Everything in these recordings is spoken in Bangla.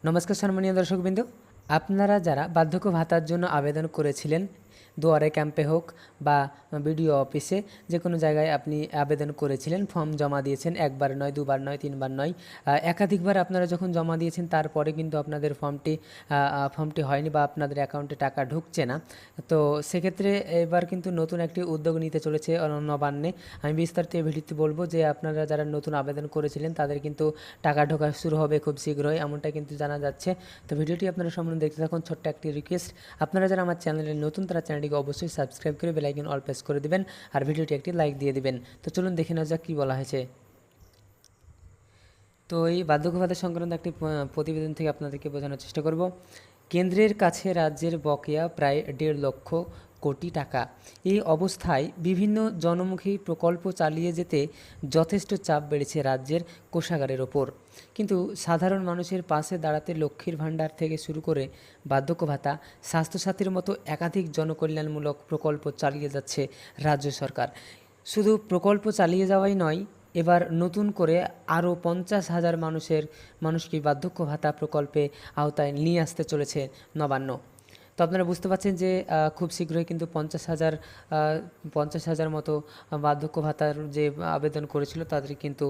নমস্কার সম্মানীয় দর্শকবৃন্দ, আপনারা যারা বার্ধক্য ভাতার জন্য আবেদন করেছিলেন, দুয়ারে ক্যাম্পে হোক বা বিডিও অফিসে, যে কোনো জায়গায় আপনি আবেদন করেছিলেন, ফর্ম জমা দিয়েছেন, একবার নয়, দুবার নয়, তিনবার নয়, একাধিকবার আপনারা যখন জমা দিয়েছেন তারপরে কিন্তু আপনাদের ফর্মটি হয়নি বা আপনাদের অ্যাকাউন্টে টাকা ঢুকছে না। তো সেক্ষেত্রে এবার কিন্তু নতুন একটি উদ্যোগ নিতে চলেছে নবান্নে। আমি বিস্তারিত এই ভিডিওতে বলবো যে আপনারা যারা নতুন আবেদন করেছিলেন তাদের কিন্তু টাকা ঢোকা শুরু হবে খুব শীঘ্রই, এমনটা কিন্তু জানা যাচ্ছে। তো ভিডিওটি আপনারা সম্পূর্ণ দেখতে থাকুন। ছোট্ট একটি রিকোয়েস্ট, আপনারা যারা আমার চ্যানেলে নতুন তারা চ্যানেলটিকে অবশ্যই সাবস্ক্রাইব করে বেল আইকন অল প্রেস করে দিবেন আর ভিডিওটি একটি লাইক দিয়ে দিবেন। তো চলুন দেখে নেওয়া যাক কী বলা হয়েছে। তো এই বার্ধক্য ভাতা সংক্রান্ত একটি প্রতিবেদন থেকে আপনাদেরকে বোঝানোর চেষ্টা করব। কেন্দ্রের কাছে রাজ্যের বকেয়া প্রায় 1.5 লক্ষ কোটি টাকা। এই অবস্থায় বিভিন্ন জনমুখী প্রকল্প চালিয়ে যেতে যথেষ্ট চাপ বেড়েছে রাজ্যের কোষাগারের ওপর। কিন্তু সাধারণ মানুষের পাশে দাঁড়াতে লক্ষ্মীর ভাণ্ডার থেকে শুরু করে বার্ধক্য ভাতা, স্বাস্থ্যসাথীর মতো একাধিক জনকল্যাণমূলক প্রকল্প চালিয়ে যাচ্ছে রাজ্য সরকার। শুধু প্রকল্প চালিয়ে যাওয়াই নয়, এবার নতুন করে আরও 50,000 মানুষকে বার্ধক্য ভাতা প্রকল্পে আওতায় নিয়ে আসতে চলেছে নবান্ন। তো আপনারা বুঝতে পারছেন যে খুব শীঘ্রই কিন্তু 50,000 মতো বার্ধক্য ভাতার যে আবেদন করেছিল তাদের কিন্তু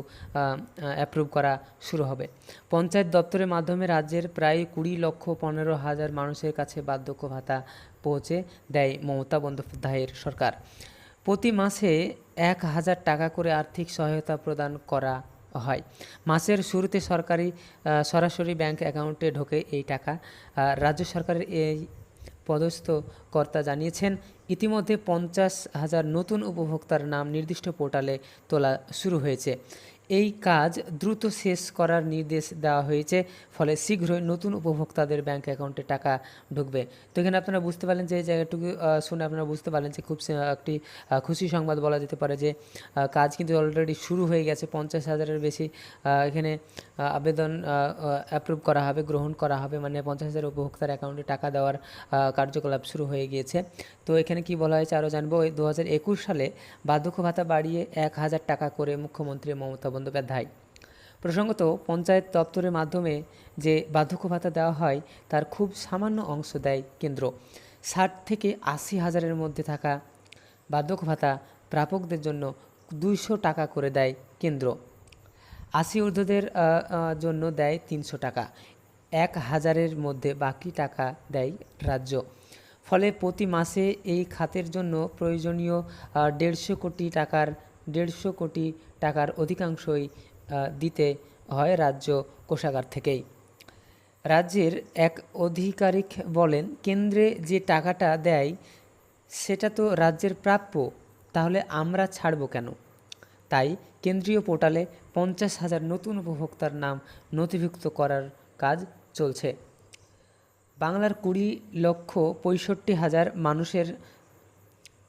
অ্যাপ্রুভ করা শুরু হবে। পঞ্চায়েত দপ্তরের মাধ্যমে রাজ্যের প্রায় 20,15,000 মানুষের কাছে বার্ধক্য ভাতা পৌঁছে দেয় মমতা বন্দ্যোপাধ্যায়ের সরকার। প্রতি মাসে 1,000 টাকা করে আর্থিক সহায়তা প্রদান করা হয়। মাসের শুরুতে সরাসরি ব্যাংক অ্যাকাউন্টে ঢোকে এই টাকা। রাজ্য সরকারের এই পদস্থ কর্তা জানিয়েছেন, ইতিমধ্যে 50,000 নতুন উপভোক্তার নাম নির্দিষ্ট পোর্টালে তোলা শুরু হয়েছে। এই কাজ দ্রুত শেষ করার নির্দেশ দেওয়া হয়েছে, ফলে শীঘ্রই নতুন উপভোক্তাদের ব্যাংক অ্যাকাউন্টে টাকা ঢুকবে। তো এখানে আপনারা বুঝতে পারলেন যে এই জায়গাটুকু শুনে আপনারা বুঝতে পারলেন যে খুব একটি খুশি সংবাদ বলা যেতে পারে যে কাজ কিন্তু অলরেডি শুরু হয়ে গেছে। 50,000-এর বেশি এখানে আবেদন অ্যাপ্রুভ করা হবে, গ্রহণ করা হবে, মানে 50,000 উপভোক্তার অ্যাকাউন্টে টাকা দেওয়ার কার্যকলাপ শুরু হয়ে গিয়েছে। তো এখানে কি বলা হয়েছে আরও জানবো। 2021 সালে বার্ধক্য ভাতা বাড়িয়ে 1,000 টাকা করে মুখ্যমন্ত্রী মমতা বন্দ্যোপাধ্যায়। প্রসঙ্গত, পঞ্চায়েত দপ্তরের মাধ্যমে যে বার্ধক্য ভাতা দেওয়া হয় তার খুব সামান্য অংশ দেয় কেন্দ্র। 60 থেকে 80,000-এর মধ্যে থাকা বার্ধক্য ভাতা প্রাপকদের জন্য 200 টাকা করে দেয় কেন্দ্র। 80 ঊর্ধ্বদের জন্য দেয় 300 টাকা। 1,000-এর মধ্যে বাকি টাকা দেয় রাজ্য। ফলে প্রতি মাসে এই খাতের জন্য প্রয়োজনীয় 150 কোটি টাকার অধিকাংশই দিতে হয় রাজ্য কোষাগার থেকেই। রাজ্যের এক আধিকারিক বলেন, কেন্দ্রে যে টাকাটা দেয় সেটা তো রাজ্যের প্রাপ্য, তাহলে আমরা ছাড়ব কেন? তাই কেন্দ্রীয় পোর্টালে 50,000 নতুন উপভোক্তার নাম নথিভুক্ত করার কাজ চলছে। বাংলার 20,65,000 মানুষের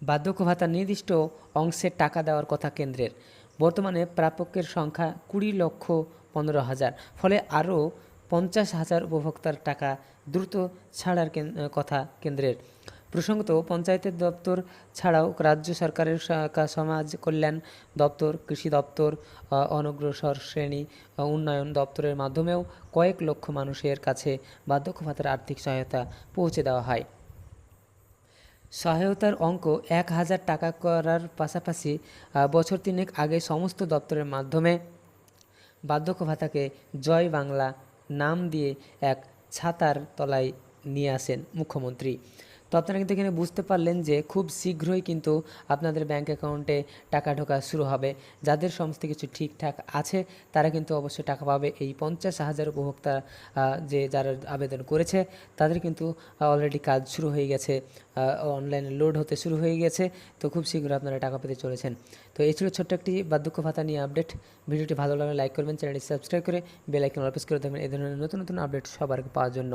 বার্ধক্য ভাতার নির্দিষ্ট অংশের টাকা দেওয়ার কথা কেন্দ্রের। বর্তমানে প্রাপকের সংখ্যা 20,15,000, ফলে আরও 50,000 উপভোক্তার টাকা দ্রুত ছাড়ার কথা কেন্দ্রের। প্রসঙ্গত, পঞ্চায়েতের দপ্তর ছাড়াও রাজ্য সরকারের সমাজ কল্যাণ দপ্তর, কৃষি দপ্তর, অনগ্রসর শ্রেণী উন্নয়ন দপ্তরের মাধ্যমেও কয়েক লক্ষ মানুষের কাছে বার্ধক্য ভাতার আর্থিক সহায়তা পৌঁছে দেওয়া হয়। সহায়তার অঙ্ক 1,000 টাকা করার পাশাপাশি বছর 3 আগে সমস্ত দপ্তরের মাধ্যমে বার্ধক্য ভাতাকে জয় বাংলা নাম দিয়ে এক ছাতার তলায় নিয়ে আসেন মুখ্যমন্ত্রী। তো আপনারা কিন্তু এখানে বুঝতে পারলেন যে খুব শীঘ্রই কিন্তু আপনাদের ব্যাংক অ্যাকাউন্টে টাকা ঢোকা শুরু হবে। যাদের সমস্ত কিছু ঠিকঠাক আছে তারা কিন্তু অবশ্যই টাকা পাবে। এই 50,000 উপভোক্তা যারা আবেদন করেছে তাদের কিন্তু অলরেডি কাজ শুরু হয়ে গেছে, অনলাইনে লোড হতে শুরু হয়ে গেছে। তো খুব শীঘ্রই আপনারা টাকা পেতে চলেছেন। তো এই ছিল ছোট্ট একটি বার্ধক্য ভাতা নিয়ে আপডেট। ভিডিওটি ভালো লাগলে লাইক করবেন, চ্যানেলটি সাবস্ক্রাইব করে বেল আইকন অল প্রেস করে দেবেন এই ধরনের নতুন নতুন আপডেট সবার আগে পাওয়ার জন্য।